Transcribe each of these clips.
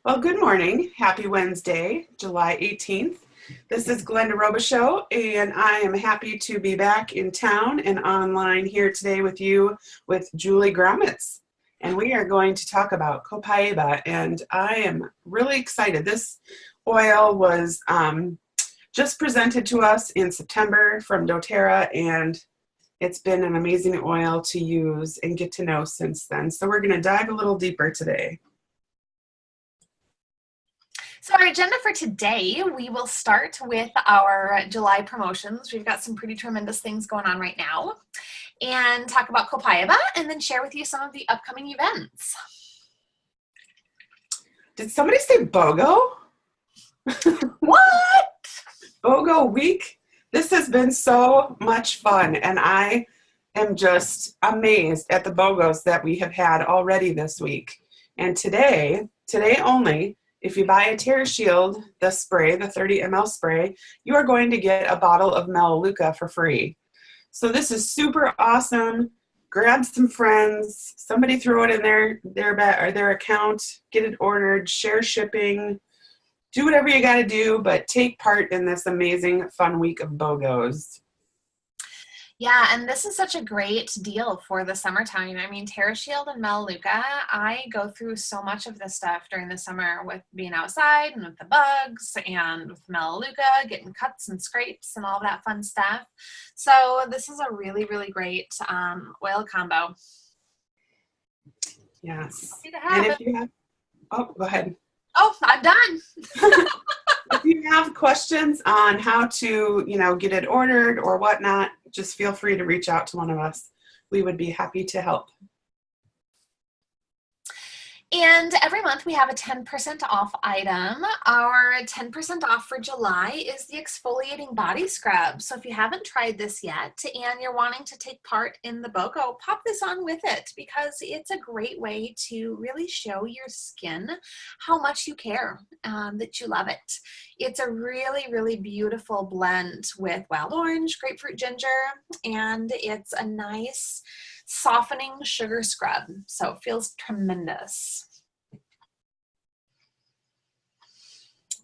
Well, good morning. Happy Wednesday, July 18th. This is Glenda Robichaux, and I am happy to be back in town and online here today with you with Julie Gromitz. And we are going to talk about Copaiba, and I am really excited. This oil was just presented to us in September from doTERRA, and it's been an amazing oil to use and get to know since then. So we're going to dive a little deeper today. So our agenda for today, we will start with our July promotions. We've got some pretty tremendous things going on right now, and talk about Copaiba, and then share with you some of the upcoming events. Did somebody say BOGO? What? BOGO week? This has been so much fun, and I am just amazed at the BOGOs that we have had already this week. And today only, if you buy a TerraShield, the spray, the 30 ml spray, you are going to get a bottle of Melaleuca for free. So this is super awesome. Grab some friends, somebody throw it in their account, get it ordered, share shipping, do whatever you got to do, but take part in this amazing fun week of BOGOs. Yeah, and this is such a great deal for the summertime. I mean, TerraShield and Melaleuca, I go through so much of this stuff during the summer with being outside and with the bugs and with Melaleuca, getting cuts and scrapes and all that fun stuff. So this is a really, really great oil combo. Yes. And if you have, go ahead. Oh, I'm done. If you have questions on how to, get it ordered or whatnot, just feel free to reach out to one of us. We would be happy to help. And every month we have a 10% off item. Our 10% off for July is the exfoliating body scrub. So if you haven't tried this yet and you're wanting to take part in the BOGO, pop this on with it, because it's a great way to really show your skin how much you care, that you love it. It's a really, really beautiful blend with wild orange, grapefruit, ginger, and it's a nice softening sugar scrub. So it feels tremendous.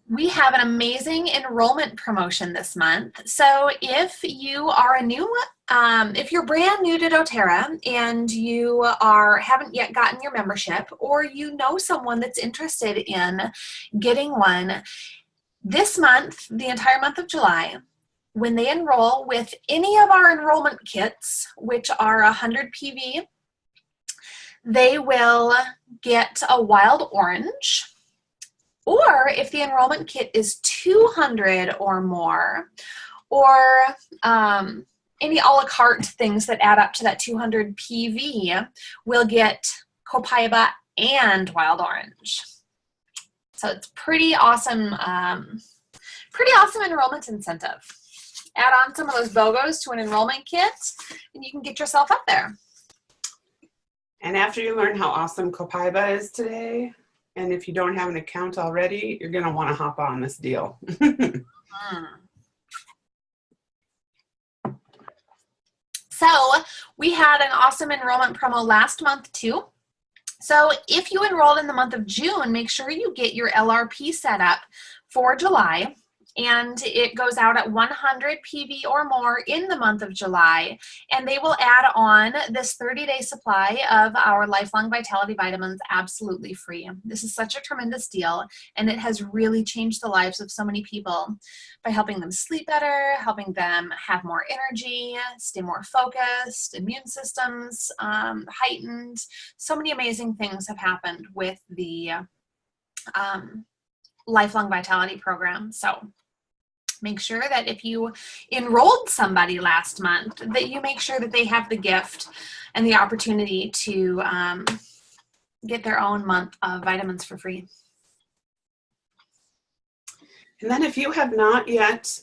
We have an amazing enrollment promotion this month. So if you are if you're brand new to doTERRA and you haven't yet gotten your membership, or you know someone that's interested in getting one, this month, the entire month of July, when they enroll with any of our enrollment kits, which are 100 PV, they will get a wild orange. Or if the enrollment kit is 200 or more, or any a la carte things that add up to that 200 PV, will get Copaiba and wild orange. So it's pretty awesome enrollment incentive. Add on some of those BOGOs to an enrollment kit, and you can get yourself up there. And after you learn how awesome Copaiba is today, and if you don't have an account already, you're going to want to hop on this deal. So we had an awesome enrollment promo last month too. So if you enrolled in the month of June, make sure you get your LRP set up for July. And it goes out at 100 PV or more in the month of July. And they will add on this 30-day supply of our Lifelong Vitality vitamins absolutely free. This is such a tremendous deal, and it has really changed the lives of so many people by helping them sleep better, helping them have more energy, stay more focused, immune systems heightened. So many amazing things have happened with the Lifelong Vitality program. So make sure that if you enrolled somebody last month, that you make sure that they have the gift and the opportunity to get their own month of vitamins for free. And then if you have not yet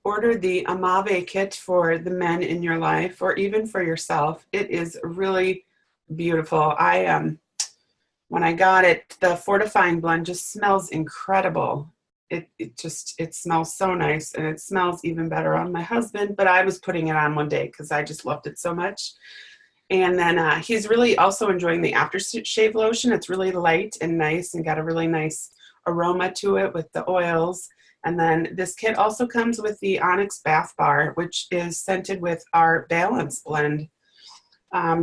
ordered the Amave kit for the men in your life, or even for yourself, it is really beautiful. When I got it, the fortifying blend just smells incredible. It smells so nice, and it smells even better on my husband, but I was putting it on one day because I just loved it so much. And then he's really also enjoying the aftershave lotion. It's really light and nice and got a really nice aroma to it with the oils. And then this kit also comes with the Onyx Bath Bar, which is scented with our Balance blend.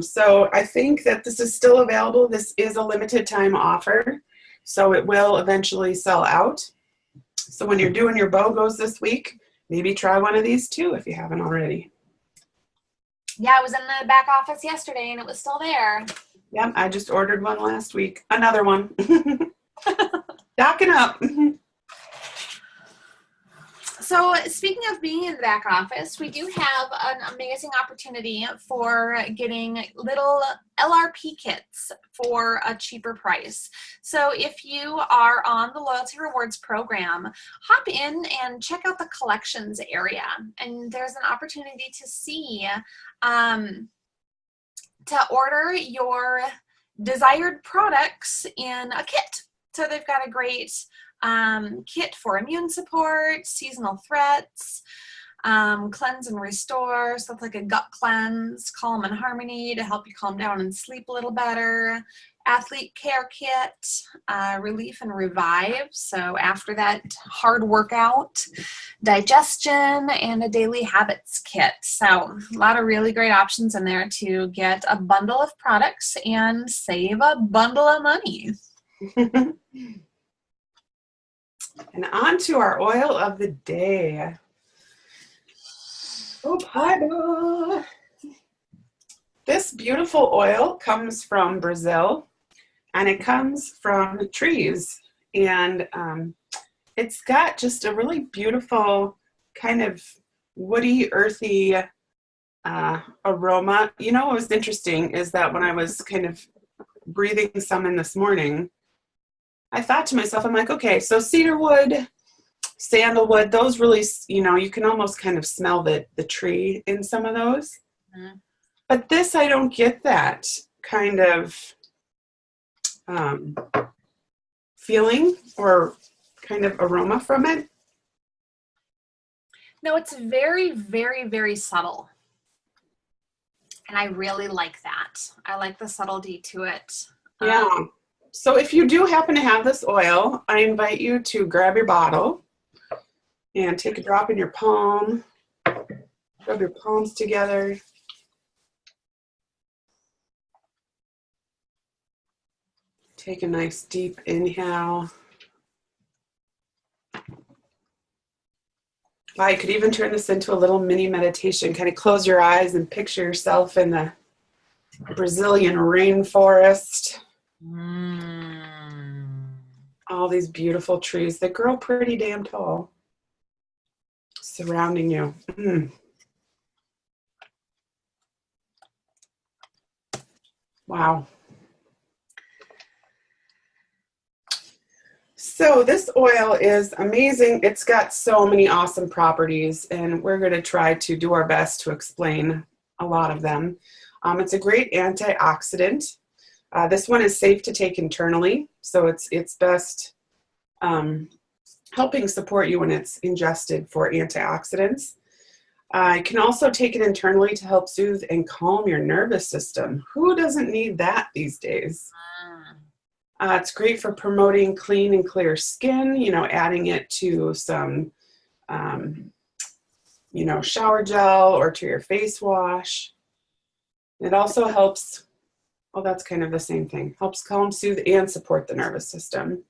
So I think that this is still available. This is a limited time offer, so it will eventually sell out. So when you're doing your BOGOs this week, maybe try one of these too if you haven't already. Yeah, I was in the back office yesterday and it was still there. Yep, I just ordered one last week. Another one. Docking up. So speaking of being in the back office, we do have an amazing opportunity for getting little LRP kits for a cheaper price. So if you are on the Loyalty Rewards program, hop in and check out the collections area. And there's an opportunity to see, to order your desired products in a kit. So they've got a great kit for immune support, seasonal threats, cleanse and restore, stuff like a gut cleanse, calm and harmony to help you calm down and sleep a little better, athlete care kit, relief and revive, so after that hard workout, digestion, and a daily habits kit. So a lot of really great options in there to get a bundle of products and save a bundle of money. And on to our oil of the day. Copaiba. This beautiful oil comes from Brazil, and it comes from trees. And it's got just a really beautiful kind of woody, earthy aroma. You know what was interesting is that when I was kind of breathing some in this morning, I thought to myself, I'm like, okay, so cedarwood, sandalwood, those really, you know, you can almost kind of smell the tree in some of those. Mm-hmm. But this, I don't get that kind of feeling or kind of aroma from it. No, it's very, very, very subtle. And I really like that. I like the subtlety to it. Yeah. So if you do happen to have this oil, I invite you to grab your bottle and take a drop in your palm. Rub your palms together. Take a nice deep inhale. I could even turn this into a little mini meditation. Kind of close your eyes and picture yourself in the Brazilian rainforest. All these beautiful trees that grow pretty damn tall surrounding you. Wow. So this oil is amazing. It's got so many awesome properties, and we're going to try to do our best to explain a lot of them. It's a great antioxidant. This one is safe to take internally, so it's best helping support you when it's ingested for antioxidants. You can also take it internally to help soothe and calm your nervous system. Who doesn't need that these days? It's great for promoting clean and clear skin, you know, adding it to some, you know, shower gel or to your face wash. It also helps, well, that's kind of the same thing, helps calm, soothe, and support the nervous system.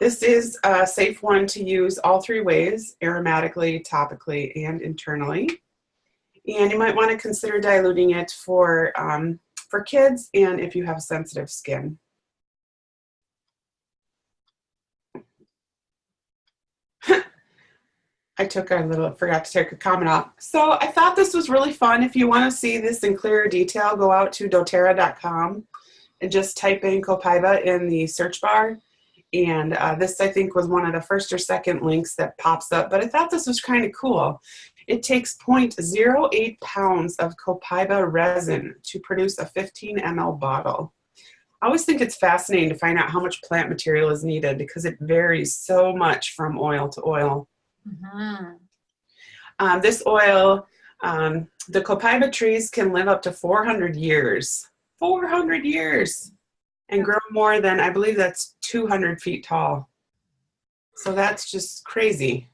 This is a safe one to use all three ways, aromatically, topically, and internally. And you might want to consider diluting it for kids and if you have sensitive skin. Forgot to take a comment off. So I thought this was really fun. If you want to see this in clearer detail, go out to doTERRA.com and just type in Copaiba in the search bar. And this, I think, was one of the first or second links that pops up. But I thought this was kind of cool. It takes 0.08 pounds of Copaiba resin to produce a 15 ml bottle. I always think it's fascinating to find out how much plant material is needed because it varies so much from oil to oil. Mm-hmm. This oil The Copaiba trees can live up to 400 years. 400 years! And grow more than, I believe that's 200 feet tall. So that's just crazy.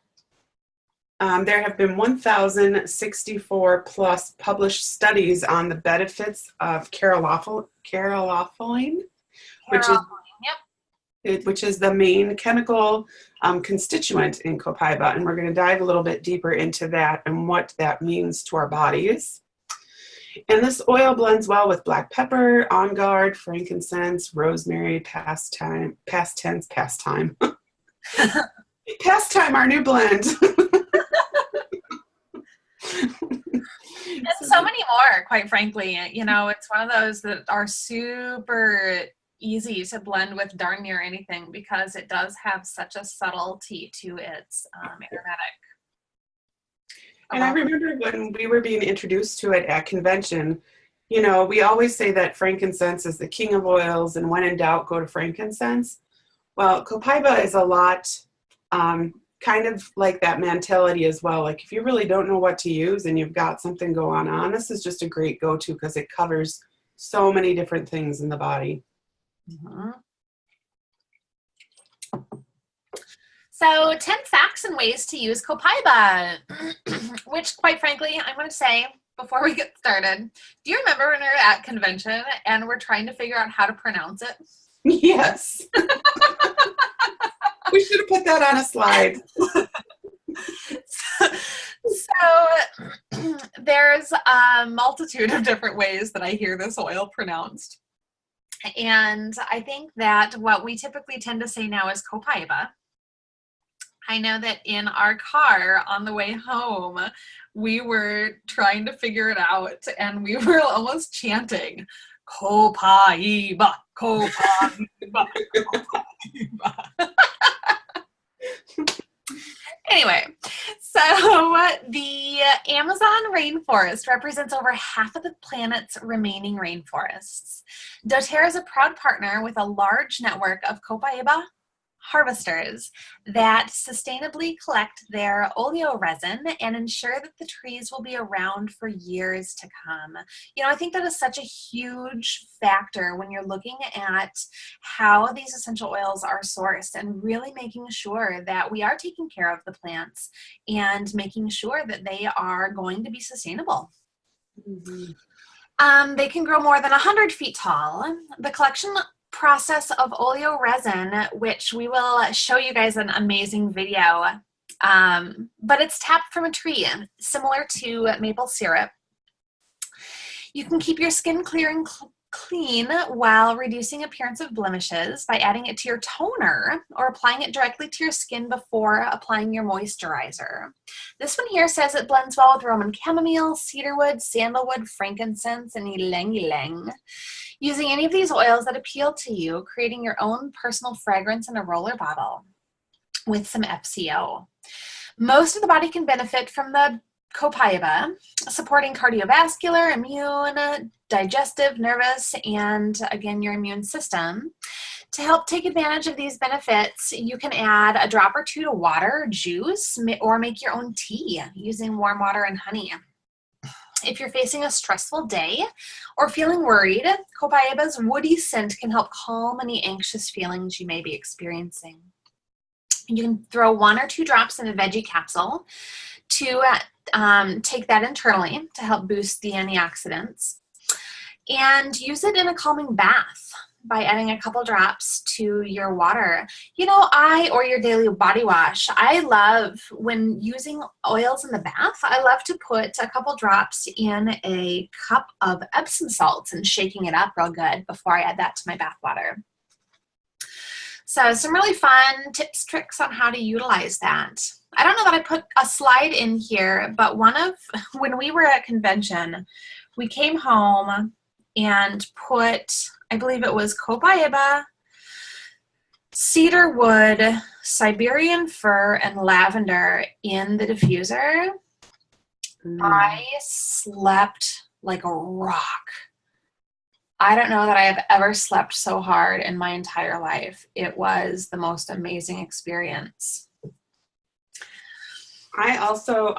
There have been 1,064 plus published studies on the benefits of caryophyllene, which is the main chemical constituent in Copaiba. And we're going to dive a little bit deeper into that and what that means to our bodies. And this oil blends well with black pepper, on guard, frankincense, rosemary, pastime. Pastime, our new blend. And so many more, quite frankly. You know, it's one of those that are super easy to blend with darn near anything because it does have such a subtlety to its aromatic. And I remember when we were being introduced to it at convention, you know, we always say that frankincense is the king of oils, and when in doubt, go to frankincense. Well, Copaiba is a lot kind of like that mentality as well. Like if you really don't know what to use and you've got something going on, this is just a great go-to because it covers so many different things in the body. Mm-hmm. So 10 facts and ways to use Copaiba, which quite frankly, I'm going to say before we get started, do you remember when we were at convention and we're trying to figure out how to pronounce it? Yes. We should have put that on a slide. So there's a multitude of different ways that I hear this oil pronounced. And I think that what we typically tend to say now is Copaiba. I know that in our car on the way home, we were trying to figure it out and we were almost chanting, Copaiba, Copaiba, Copaiba. Anyway, so the Amazon rainforest represents over half of the planet's remaining rainforests. doTERRA is a proud partner with a large network of Copaiba harvesters that sustainably collect their oleoresin and ensure that the trees will be around for years to come. You know, I think that is such a huge factor when you're looking at how these essential oils are sourced and really making sure that we are taking care of the plants and making sure that they are going to be sustainable. Mm-hmm. They can grow more than 100 feet tall. The collection process of oleoresin, which we will show you guys an amazing video, but it's tapped from a tree, similar to maple syrup. You can keep your skin clear and clean while reducing appearance of blemishes by adding it to your toner or applying it directly to your skin before applying your moisturizer. This one here says it blends well with Roman chamomile, cedarwood, sandalwood, frankincense, and ylang ylang. Using any of these oils that appeal to you, creating your own personal fragrance in a roller bottle with some FCO. Most of the body can benefit from the Copaiba, supporting cardiovascular, immune, digestive, nervous, and again, your immune system. To help take advantage of these benefits, you can add a drop or two to water, juice, or make your own tea using warm water and honey. If you're facing a stressful day or feeling worried, Copaiba's woody scent can help calm any anxious feelings you may be experiencing. You can throw 1 or 2 drops in a veggie capsule to take that internally to help boost the antioxidants, and use it in a calming bath by adding a couple drops to your water. You know, or your daily body wash. I love when using oils in the bath, I love to put a couple drops in a cup of Epsom salts and shaking it up real good before I add that to my bath water. So some really fun tips, tricks on how to utilize that. I don't know that I put a slide in here, but when we were at convention, we came home and put, I believe it was Copaiba, cedarwood, Siberian fir, and lavender in the diffuser. I slept like a rock. I don't know that I have ever slept so hard in my entire life. It was the most amazing experience. I also,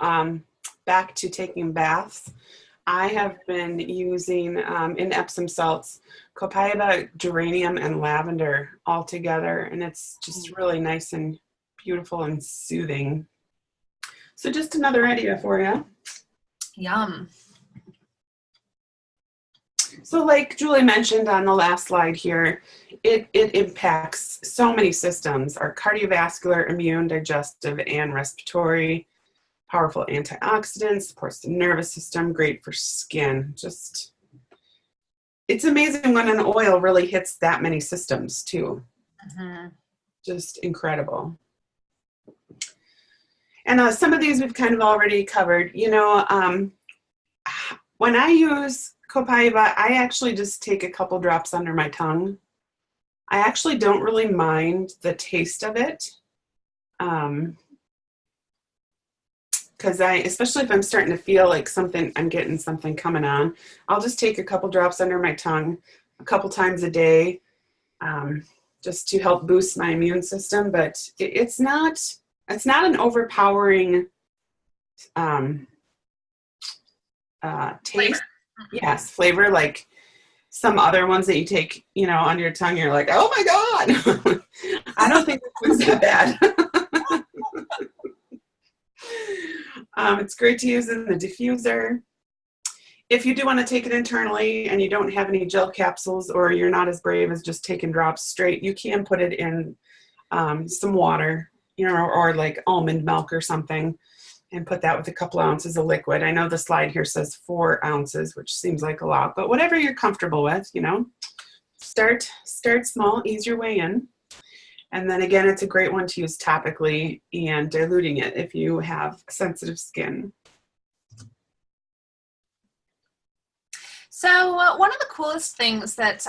back to taking baths, I have been using in Epsom salts, Copaiba, geranium, and lavender all together, and it's just really nice and beautiful and soothing. So just another idea for you. Yum. So like Julie mentioned on the last slide here, it impacts so many systems: our cardiovascular, immune, digestive, and respiratory. Powerful antioxidants, supports the nervous system, great for skin. Just, it's amazing when an oil really hits that many systems too. Just incredible. And some of these we've kind of already covered. You know, when I use Copaiba, I actually just take a couple drops under my tongue. I actually don't really mind the taste of it. Because especially if I'm starting to feel like I'm getting something coming on, I'll just take a couple drops under my tongue a couple times a day, just to help boost my immune system. But it's not an overpowering taste. Flavor. Yes, flavor, like some other ones that you take, you know, under your tongue. You're like, oh my God. I don't think this one's that bad. It's great to use in the diffuser. If you do want to take it internally and you don't have any gel capsules, or you're not as brave as just taking drops straight, you can put it in some water, you know, or like almond milk or something, and put that with a couple ounces of liquid. I know the slide here says 4 ounces, which seems like a lot, but whatever you're comfortable with, you know, start small, ease your way in. And then again, it's a great one to use topically and diluting it if you have sensitive skin. So one of the coolest things that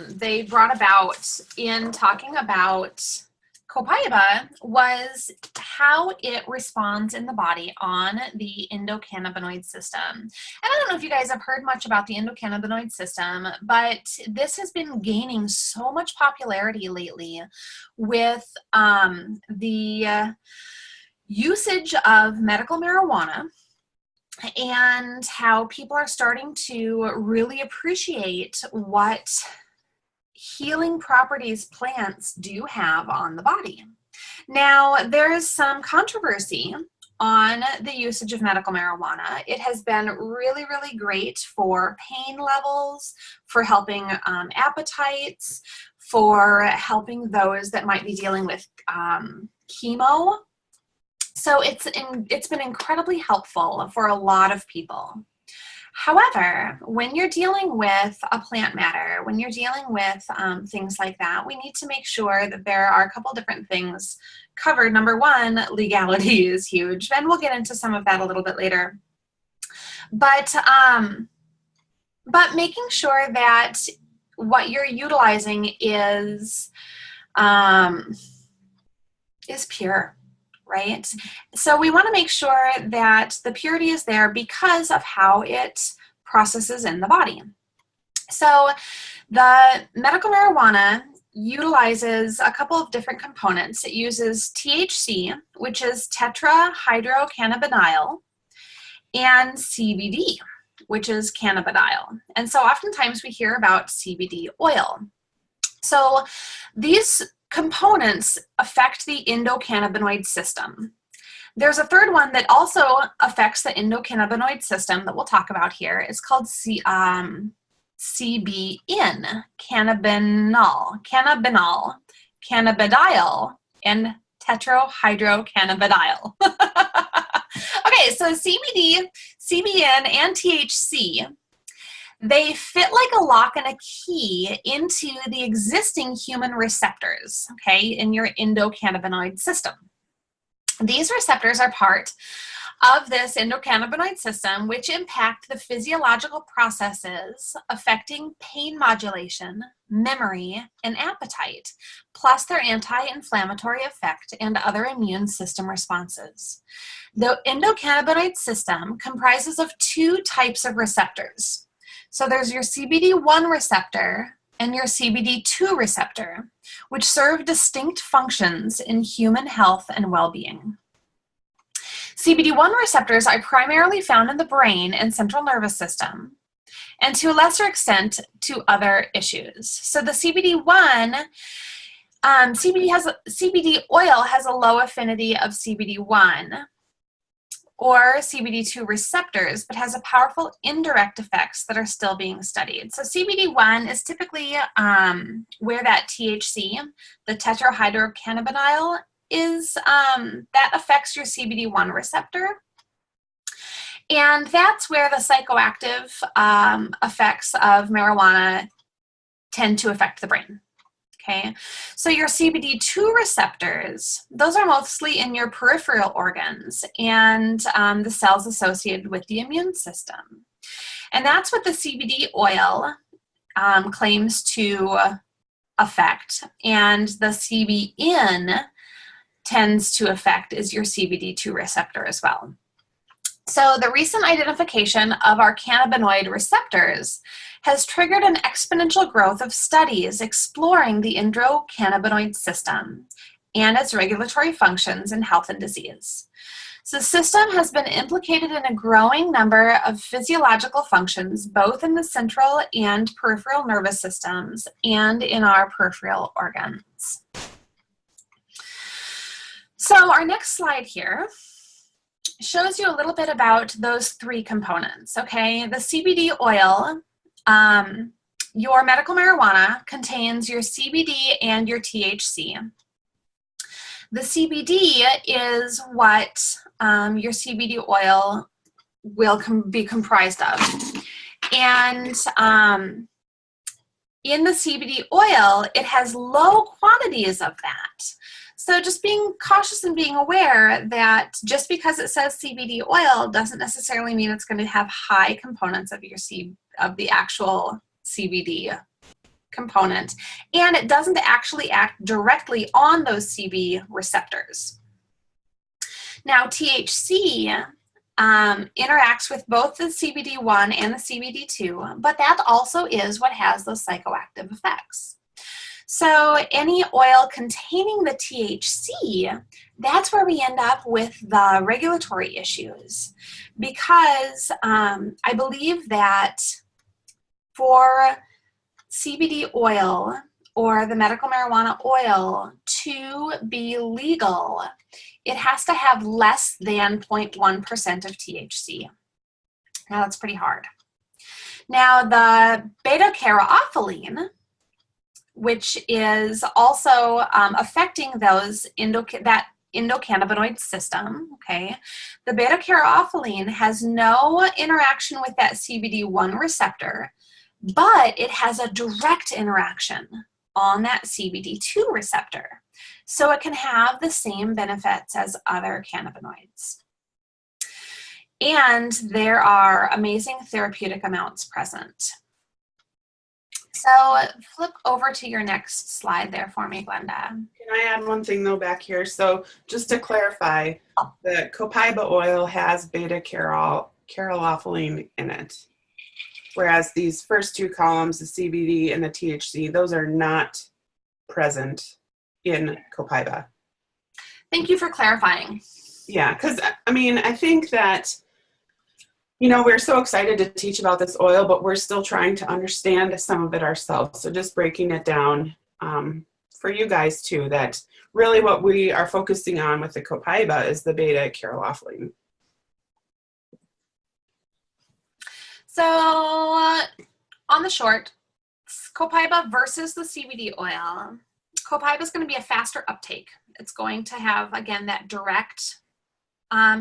they brought about in talking about Copaiba was how it responds in the body on the endocannabinoid system. And I don't know if you guys have heard much about the endocannabinoid system, but this has been gaining so much popularity lately with the usage of medical marijuana, and how people are starting to really appreciate what healing properties plants do have on the body. Now, there is some controversy on the usage of medical marijuana. It has been really, really great for pain levels, for helping appetites, for helping those that might be dealing with chemo. So it's been incredibly helpful for a lot of people. However, when you're dealing with a plant matter, when you're dealing with things like that, we need to make sure that there are a couple different things covered. Number one, legality is huge, and we'll get into some of that a little bit later. But making sure that what you're utilizing is pure. Right? So we want to make sure that the purity is there because of how it processes in the body. So the medical marijuana utilizes a couple of different components. It uses THC, which is tetrahydrocannabinol, and CBD, which is cannabidiol. And so oftentimes we hear about CBD oil. So these components affect the endocannabinoid system. There's a third one that also affects the endocannabinoid system that we'll talk about here. It's called CBN, cannabinol, cannabidiol, and tetrahydrocannabidiol. Okay, so CBD, CBN, and THC, they fit like a lock and a key into the existing human receptors, okay, in your endocannabinoid system. These receptors are part of this endocannabinoid system, which impact the physiological processes affecting pain modulation, memory, and appetite, plus their anti-inflammatory effect and other immune system responses. The endocannabinoid system comprises of 2 types of receptors. So there's your CBD1 receptor and your CBD2 receptor, which serve distinct functions in human health and well-being. CBD1 receptors are primarily found in the brain and central nervous system, and to a lesser extent to other issues. So the CBD oil has a low affinity of CBD1 or CBD2 receptors, but has a powerful indirect effects that are still being studied. So CBD1 is typically where that THC, the tetrahydrocannabinol, is that affects your CBD1 receptor. And that's where the psychoactive effects of marijuana tend to affect the brain. Okay, so your CBD2 receptors, those are mostly in your peripheral organs and the cells associated with the immune system. And that's what the CBD oil claims to affect. And the CBN tends to affect is your CBD2 receptor as well. So the recent identification of our cannabinoid receptors has triggered an exponential growth of studies exploring the endocannabinoid system and its regulatory functions in health and disease. So the system has been implicated in a growing number of physiological functions, both in the central and peripheral nervous systems and in our peripheral organs. So our next slide here shows you a little bit about those three components, okay? The CBD oil, your medical marijuana contains your CBD and your THC. The CBD is what your CBD oil will be comprised of. And in the CBD oil, it has low quantities of that. So just being cautious and being aware that just because it says CBD oil doesn't necessarily mean it's going to have high components of the actual CBD component, and it doesn't actually act directly on those CB receptors. Now THC interacts with both the CBD1 and the CBD2, but that also is what has those psychoactive effects. So any oil containing the THC, that's where we end up with the regulatory issues, because I believe that for CBD oil or the medical marijuana oil to be legal, it has to have less than 0.1% of THC. Now that's pretty hard. Now the beta-caryophyllene, which is also affecting those that endocannabinoid system, okay? The beta-caryophyllene has no interaction with that CBD1 receptor, but it has a direct interaction on that CBD2 receptor. So it can have the same benefits as other cannabinoids. And there are amazing therapeutic amounts present. So flip over to your next slide there for me, Glenda. Can I add one thing though back here? So just to clarify, the Copaiba oil has beta-caryophyllene in it, whereas these first two columns, the CBD and the THC, those are not present in Copaiba. Thank you for clarifying. Yeah, because I mean, I think that, you know, we're so excited to teach about this oil, but we're still trying to understand some of it ourselves. So just breaking it down for you guys too, that really what we are focusing on with the Copaiba is the beta-caryophyllene. So on the short, Copaiba versus the CBD oil. Copaiba is going to be a faster uptake. It's going to have, again, that direct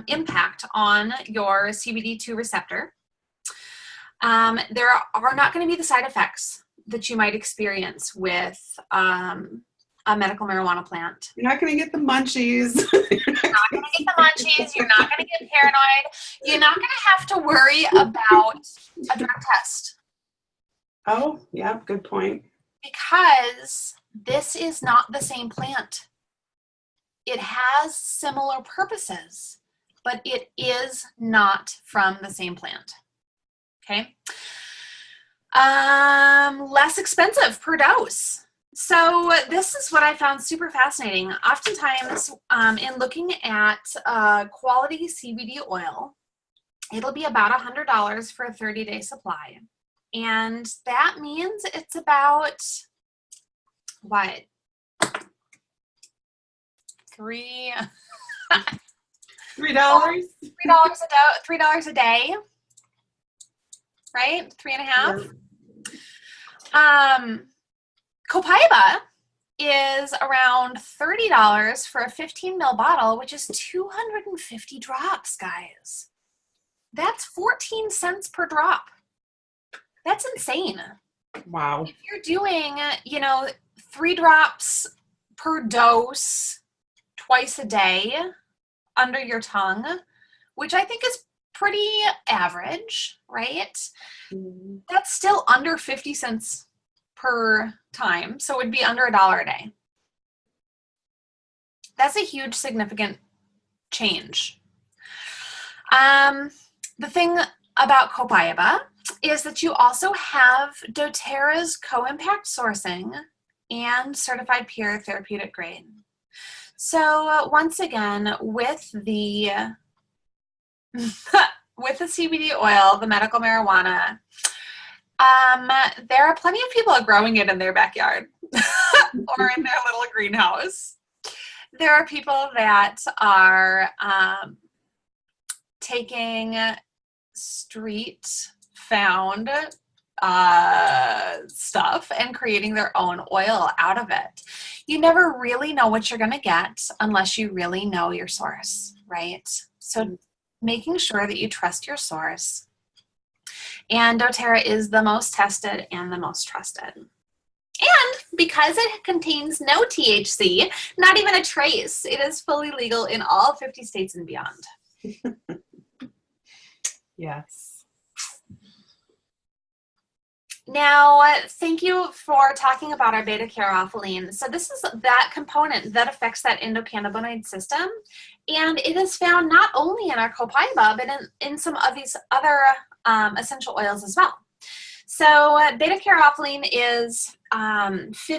impact on your CBD2 receptor. There are not going to be the side effects that you might experience with a medical marijuana plant. You're not going to get the munchies. You're not going to get the munchies. You're not going to get paranoid. You're not going to have to worry about a drug test. Oh, yeah, good point. Because this is not the same plant. It has similar purposes, but it is not from the same plant. Okay. Less expensive per dose. So this is what I found super fascinating. Oftentimes, in looking at quality CBD oil, it'll be about $100 for a 30-day supply. And that means it's about, what, $3 $3? $3 a day, right? 3.5. Yeah. Copaiba is around $30 for a 15 ml bottle, which is 250 drops, guys. That's 14 cents per drop. That's insane. Wow. If you're doing, 3 drops per dose twice a day under your tongue, which I think is pretty average, right? Mm-hmm. That's still under 50 cents per time, so it would be under $1 a day. That's a huge, significant change. The thing about Copaiba is that you also have doTERRA's co-impact sourcing and certified pure therapeutic grade. So once again, with the CBD oil, the medical marijuana, there are plenty of people growing it in their backyard or in their little greenhouse. There are people that are taking street found stuff and creating their own oil out of it. You never really know what you're going to get unless you really know your source, right? So making sure that you trust your source. And doTERRA is the most tested and the most trusted. And because it contains no THC, not even a trace, it is fully legal in all 50 states and beyond. Yes. Now, thank you for talking about our beta-caryophyllene. So this is that component that affects that endocannabinoid system. And it is found not only in our Copaiba, but in some of these other essential oils as well. So beta-caryophyllene is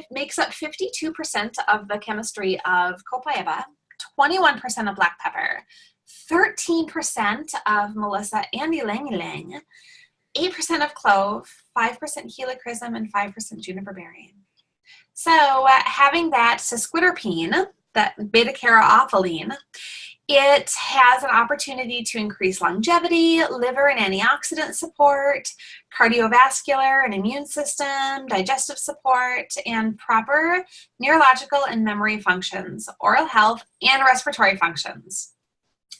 makes up 52% of the chemistry of Copaiba, 21% of black pepper, 13% of Melissa and ylang ylang, 8% of clove, 5% helichrysum, and 5% juniper berry. So having that sesquiterpene, that beta-caryophyllene, it has an opportunity to increase longevity, liver and antioxidant support, cardiovascular and immune system, digestive support, and proper neurological and memory functions, oral health, and respiratory functions.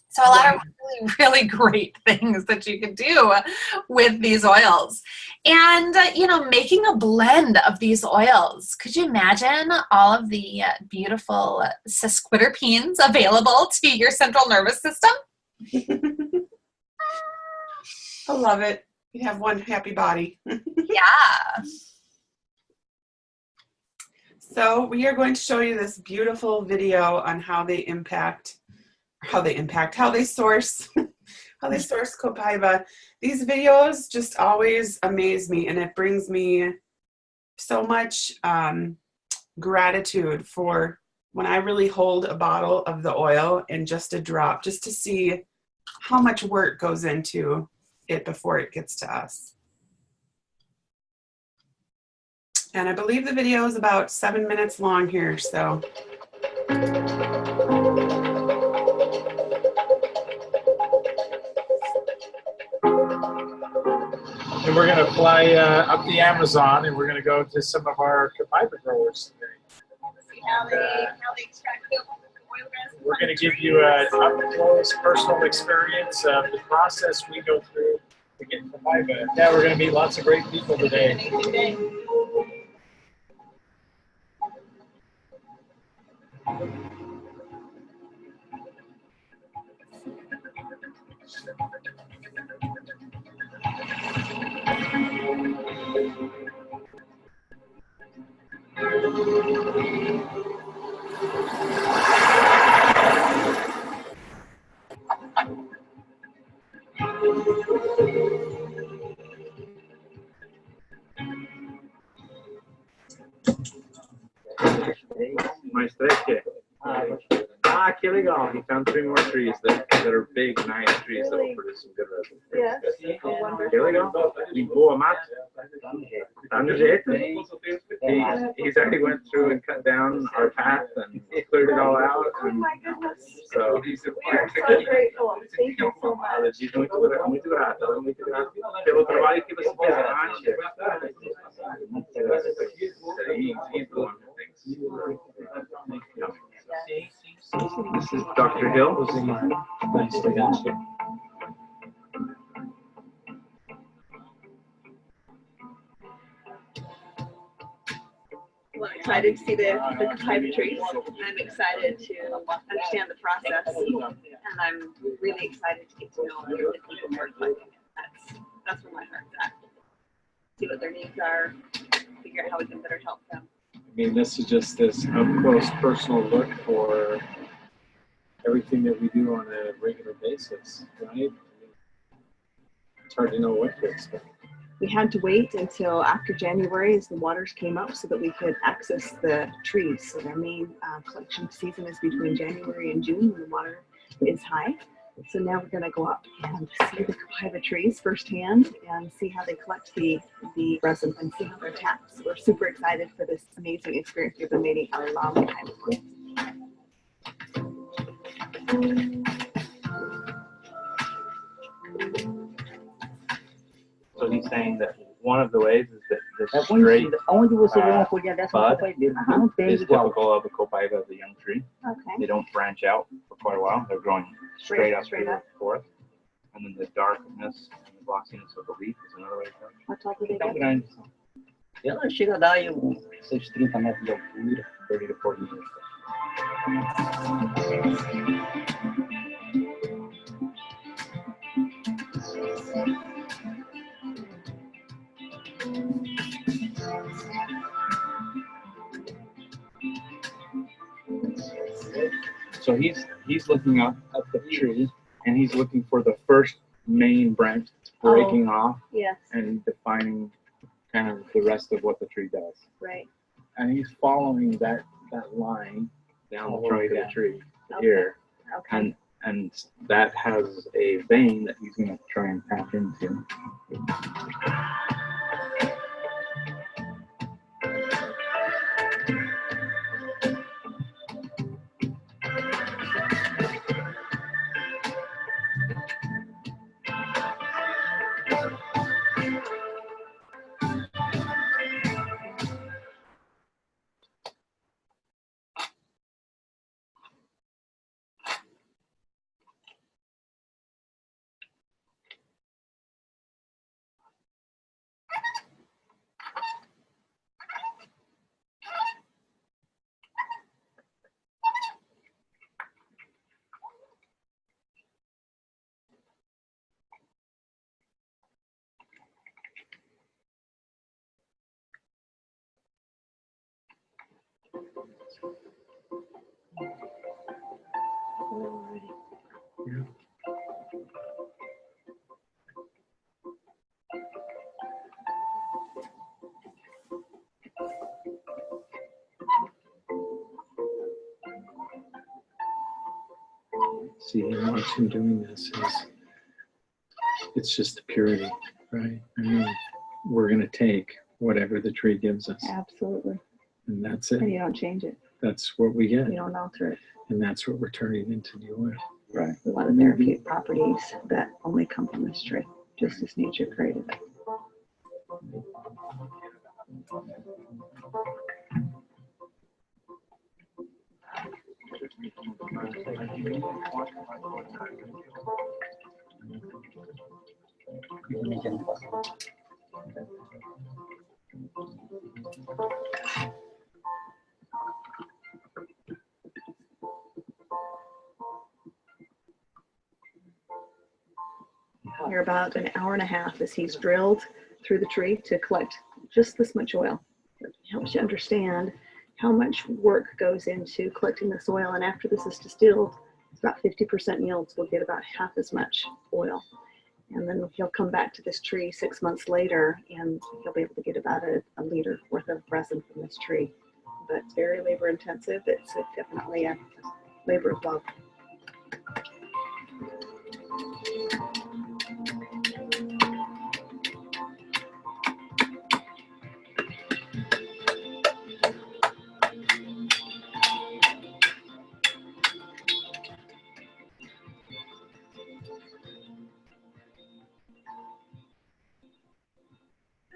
So a lot of really, really great things that you can do with these oils. And, making a blend of these oils. Could you imagine all of the beautiful sesquiterpenes available to your central nervous system? I love it. You have one happy body. Yeah. So we are going to show you this beautiful video on how they source Copaiba. These videos just always amaze me, and it brings me so much gratitude for when I really hold a bottle of the oil and just a drop, just to see how much work goes into it before it gets to us. And I believe the video is about 7 minutes long here, so. And we're going to fly up the Amazon, and we're going to go to some of our Copaiba growers today. See how they extract the oil resin. We're going to give you an up-close personal experience of the process we go through to get Copaiba. Yeah, we're going to meet lots of great people today. Mais 3 quê? Ah, que legal. He found 3 more trees that are big, nice trees that will produce some good resin. Yes. Que legal. Limpou a mata? Tá no jeito. He's already went through and cut down our path and cleared it all out. Oh And my goodness. so We are so grateful. Thank you so much. Diz muito grato, muito grato pelo trabalho que você fez antes. He's the one who thinks. This is Dr. Hill. Nice to meet you. Well, I'm excited to see the Copaiba trees. I'm excited to understand the process, and I'm really excited to get to know the people who are collecting it. That's where my heart's at. See what their needs are, figure out how we can better help them. I mean, this is just this up-close personal look for everything that we do on a regular basis, right? It's hard to know what to expect. We had to wait until after January as the waters came up so that we could access the trees. So our main collection season is between January and June when the water is high. So now we're going to go up and see the Copaiba trees firsthand and see how they collect the resin and see how they're tapped. So we're super excited for this amazing experience we've been waiting for a long time for. So he's saying that one of the ways is that the É straight conhecido. Onde você vê uma folha dessa no bud Copaiba, não tem is igual. typical of a Copaiba of the young tree. Okay. They don't branch out for quite a while. They're growing straight up Straight to the up. forest. And then the darkness and the glossiness of the leaf is another way to go. What type do they Tão get? grande, Ela chega a dar aí seus 30 metros de altura. 30 to 40 years. So he's looking up at the tree, and he's looking for the first main branch that's breaking off Yes, and defining kind of the rest of what the tree does. right. And he's following that line down the trunk of the tree Okay. here, Okay. and that has a vein that he's going to try and tap into. See, and watch him doing this is, it's just the purity, right? I mean, we're going to take whatever the tree gives us, Absolutely. and that's And it. you don't change it. That's what we get, You don't alter it. and that's what we're turning into the oil. Right. A lot of therapeutic properties that only come from this tree, just as nature created it. Here about an hour and a half as he's drilled through the tree to collect just this much oil. It helps you understand how much work goes into collecting this oil, and after this is distilled, it's about 50% yields. We'll get about half as much oil. And then he'll come back to this tree 6 months later, and he'll be able to get about a liter worth of resin from this tree. but it's very labor intensive. It's definitely a labor of love.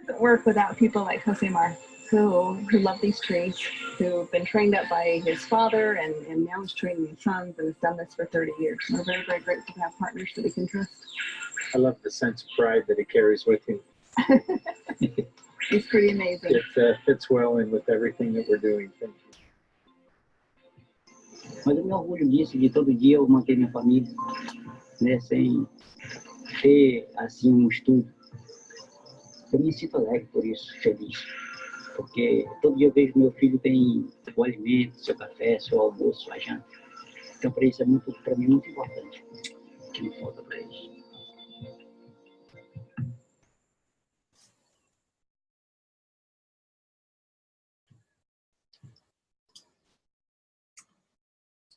Doesn't work without people like Josemar, who love these trees, who've been trained up by his father and now is training his sons and has done this for 30 years. We're very, very grateful to have partners that we can trust. I love the sense of pride that he carries with him. He's pretty amazing. It fits well in with everything that we're doing. Thank you. Mas eu me orgulho disso, de todo dia eu manter minha família, né, sem ter, assim, estudo. Eu me sinto alegre por isso, feliz. Porque todo dia eu vejo que meu filho tem o alimento, seu café, seu almoço, sua janta. Então, para isso para mim, muito importante. Que não falta para isso.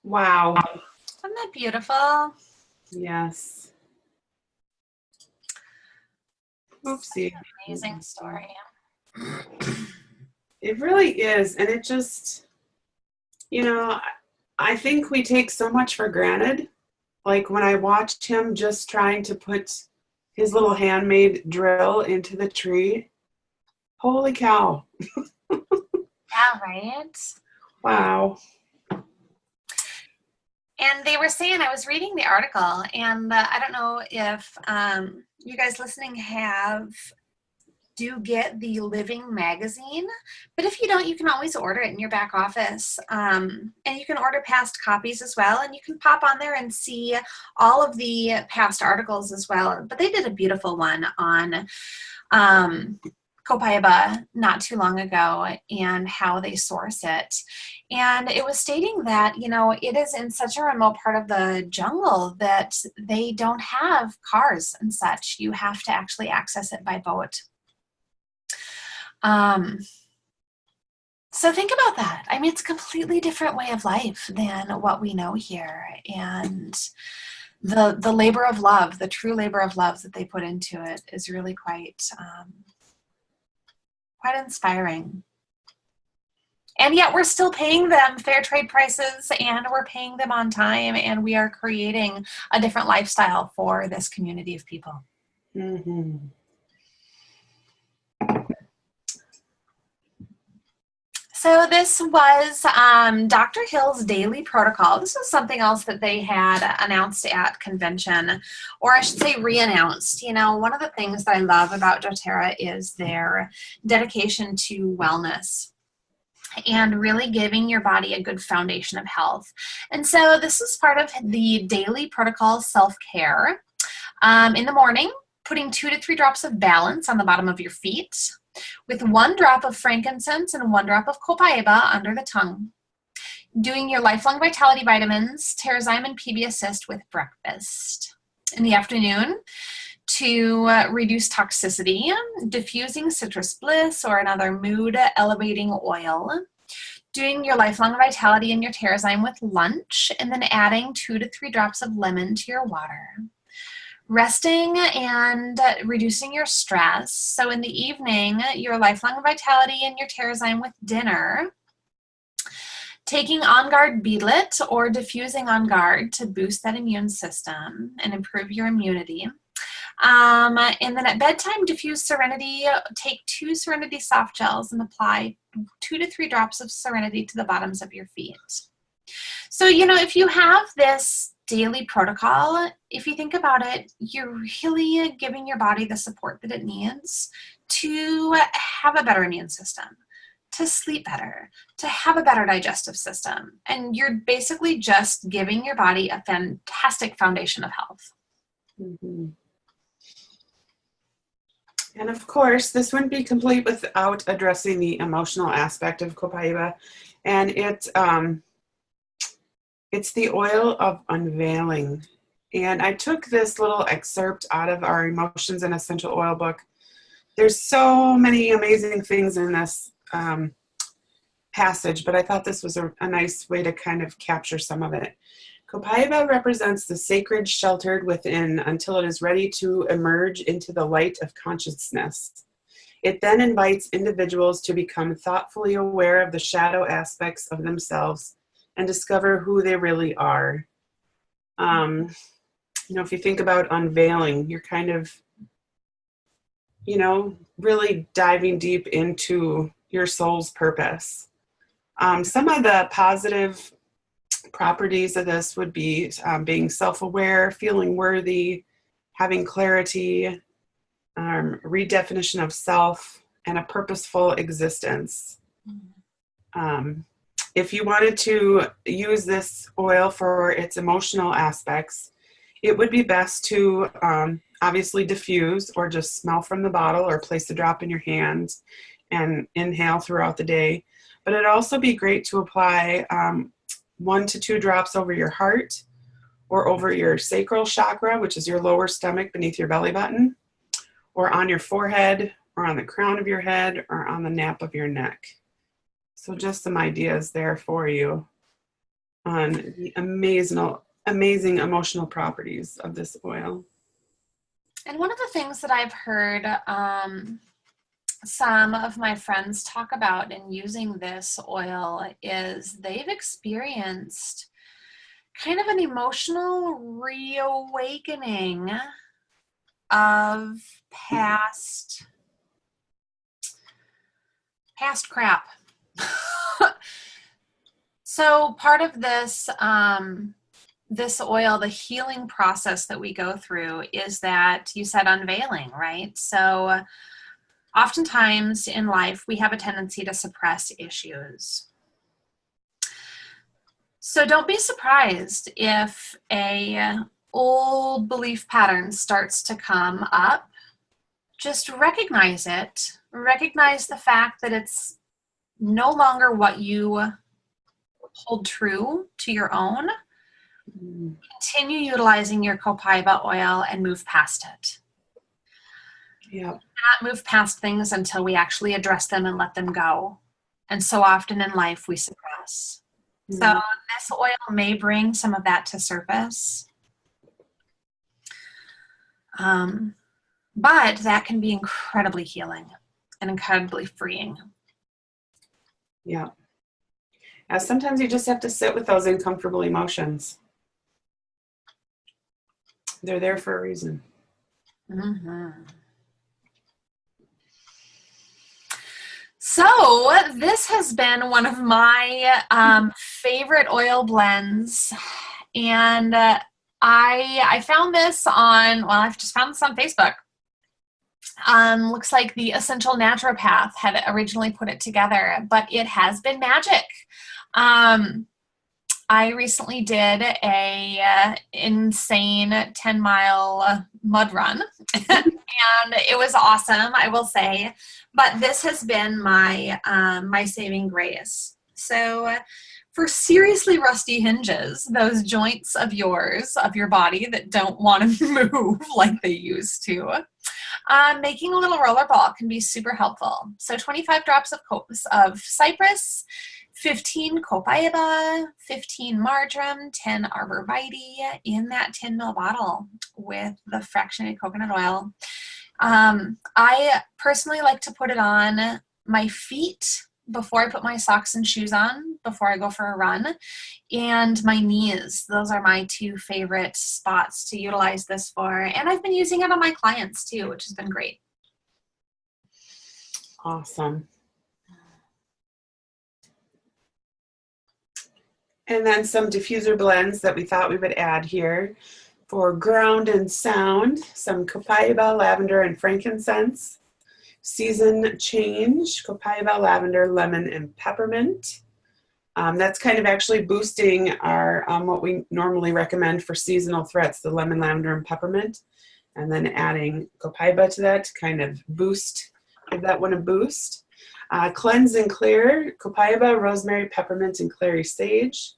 Wow. Isn't that beautiful? Yes. Oopsie. Amazing story. It really is. And it just, I think we take so much for granted. Like when I watched him just trying to put his little handmade drill into the tree. Holy cow. Yeah, right? Wow. And they were saying, I was reading the article, and I don't know if you guys listening do get the Living magazine, but if you don't, you can always order it in your back office. And you can order past copies as well, and you can pop on there and see all of the past articles as well. But they did a beautiful one on Copaiba not too long ago and how they source it. And it was stating that, it is in such a remote part of the jungle that they don't have cars and such. You have to actually access it by boat. So think about that. I mean, it's a completely different way of life than what we know here. And the labor of love, the true labor of love that they put into it is really quite inspiring. And yet we're still paying them fair trade prices, and we're paying them on time, and we are creating a different lifestyle for this community of people. Mm-hmm. So this was Dr. Hill's daily protocol. This was something else that they had announced at convention, or I should say re-announced. One of the things that I love about doTERRA is their dedication to wellness and really giving your body a good foundation of health. And so this is part of the daily protocol self-care. In the morning, putting 2 to 3 drops of balance on the bottom of your feet, with 1 drop of frankincense and 1 drop of Copaiba under the tongue. Doing your lifelong vitality vitamins, Terrazyme and PB Assist with breakfast. In the afternoon, to reduce toxicity, diffusing citrus bliss or another mood elevating oil. Doing your lifelong vitality and your Terrazyme with lunch, and then adding 2 to 3 drops of lemon to your water. Resting and reducing your stress. So in the evening, your lifelong vitality and your Terrazyme with dinner. Taking On Guard Beadlet or diffusing On Guard to boost that immune system and improve your immunity. And then at bedtime, diffuse Serenity. Take 2 Serenity soft gels and apply 2 to 3 drops of Serenity to the bottoms of your feet. So, if you have this daily protocol, if you think about it, you're really giving your body the support that it needs to have a better immune system, to sleep better, to have a better digestive system. And you're basically just giving your body a fantastic foundation of health. Mm-hmm. And of course, this wouldn't be complete without addressing the emotional aspect of Copaiba. And it's the oil of unveiling. And I took this little excerpt out of our Emotions and Essential Oil book. There's so many amazing things in this passage, but I thought this was a nice way to kind of capture some of it. Copaiba represents the sacred sheltered within until it is ready to emerge into the light of consciousness. It then invites individuals to become thoughtfully aware of the shadow aspects of themselves and discover who they really are. If you think about unveiling, you're kind of, really diving deep into your soul's purpose. Some of the positive properties of this would be being self-aware, feeling worthy, having clarity, redefinition of self, and a purposeful existence. If you wanted to use this oil for its emotional aspects, it would be best to obviously diffuse or just smell from the bottle or place a drop in your hand and inhale throughout the day. But it'd also be great to apply 1 to 2 drops over your heart or over your sacral chakra, which is your lower stomach beneath your belly button, or on your forehead, or on the crown of your head, or on the nape of your neck. So just some ideas there for you on the amazing emotional properties of this oil. And one of the things that I've heard some of my friends talk about in using this oil is they've experienced kind of an emotional reawakening of past crap. So part of this this oil, the healing process that we go through is that you said unveiling, right? So oftentimes in life, we have a tendency to suppress issues. So don't be surprised if a old belief pattern starts to come up. Just recognize it. Recognize the fact that it's no longer what you hold true to your own. Continue utilizing your Copaiba oil and move past it. Yeah. Not move past things until we actually address them and let them go. And so often in life we suppress. So this oil may bring some of that to surface. But that can be incredibly healing and incredibly freeing. Yeah. Sometimes you just have to sit with those uncomfortable emotions. They're there for a reason. So this has been one of my favorite oil blends, and I found this on, I've just found this on Facebook. Looks like the Essential Naturopath had originally put it together, but it has been magic. I recently did a insane 10-mile mud run, and it was awesome, I will say. But this has been my my saving grace. So for seriously rusty hinges, those joints of yours, of your body that don't want to move like they used to, making a little roller ball can be super helpful. So 25 drops of cypress, 15 Copaiba, 15 marjoram, 10 arborvitae in that 10 ml bottle with the fractionated coconut oil. I personally like to put it on my feet before I put my socks and shoes on, before I go for a run, and my knees. Those are my 2 favorite spots to utilize this for. And I've been using it on my clients too, which has been great. Awesome. And then some diffuser blends that we thought we would add here. For ground and sound, some Copaiba, lavender, and frankincense. Season change, Copaiba, lavender, lemon, and peppermint. That's kind of actually boosting our what we normally recommend for seasonal threats, the lemon, lavender, and peppermint. And then adding Copaiba to that to kind of boost, give that one a boost. Cleanse and clear, Copaiba, rosemary, peppermint, and clary sage.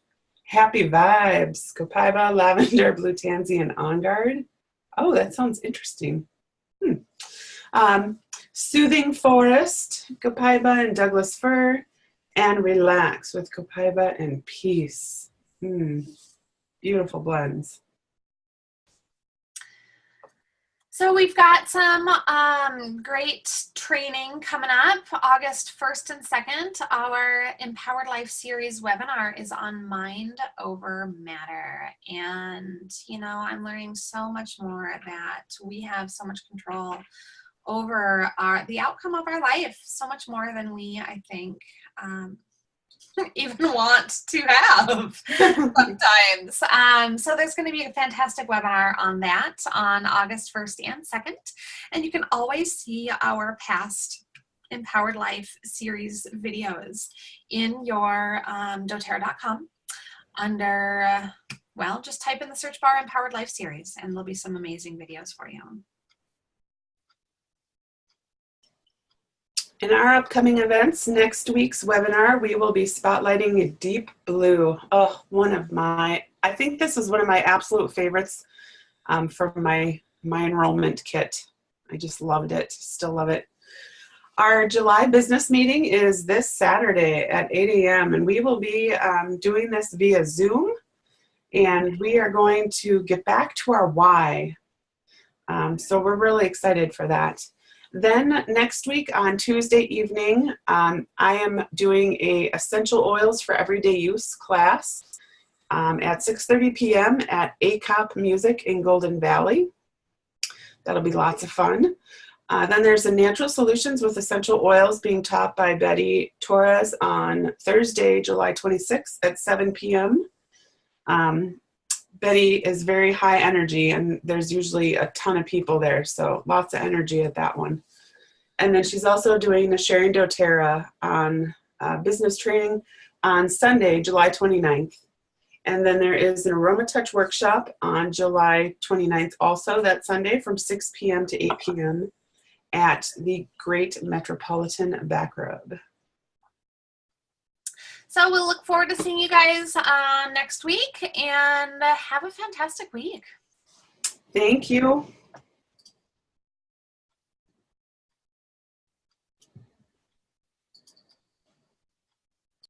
Happy vibes, Copaiba, lavender, blue tansy, and on guard. Oh, that sounds interesting. Soothing forest, Copaiba and Douglas fir. and relax with Copaiba and peace. Beautiful blends. So we've got some great training coming up. August 1st and 2nd, our Empowered Life Series webinar is on mind over matter. And, you know, I'm learning so much more that we have so much control over the outcome of our life, so much more than we, I think, even want to have sometimes. So there's going to be a fantastic webinar on that on August 1st and 2nd. And you can always see our past Empowered Life series videos in your doTERRA.com under, well, just type in the search bar Empowered Life series and there'll be some amazing videos for you. In our upcoming events, next week's webinar, we will be spotlighting Deep Blue. Oh, I think this is one of my absolute favorites from my enrollment kit. I just loved it, still love it. Our July business meeting is this Saturday at 8 a.m. and we will be doing this via Zoom, and we are going to get back to our why. So we're really excited for that. Then next week on Tuesday evening, I am doing a Essential Oils for Everyday Use class at 6:30 p.m. at ACOP Music in Golden Valley. That'll be lots of fun. Then there's a Natural Solutions with Essential Oils being taught by Betty Torres on Thursday, July 26th at 7 p.m. Betty is very high energy, and there's usually a ton of people there, so lots of energy at that one. And then she's also doing the Sharing doTERRA on business training on Sunday, July 29th. And then there is an Aroma Touch workshop on July 29th also, that Sunday from 6 p.m. to 8 p.m. at the Great Metropolitan Backroad. So we'll look forward to seeing you guys next week, and have a fantastic week. Thank you.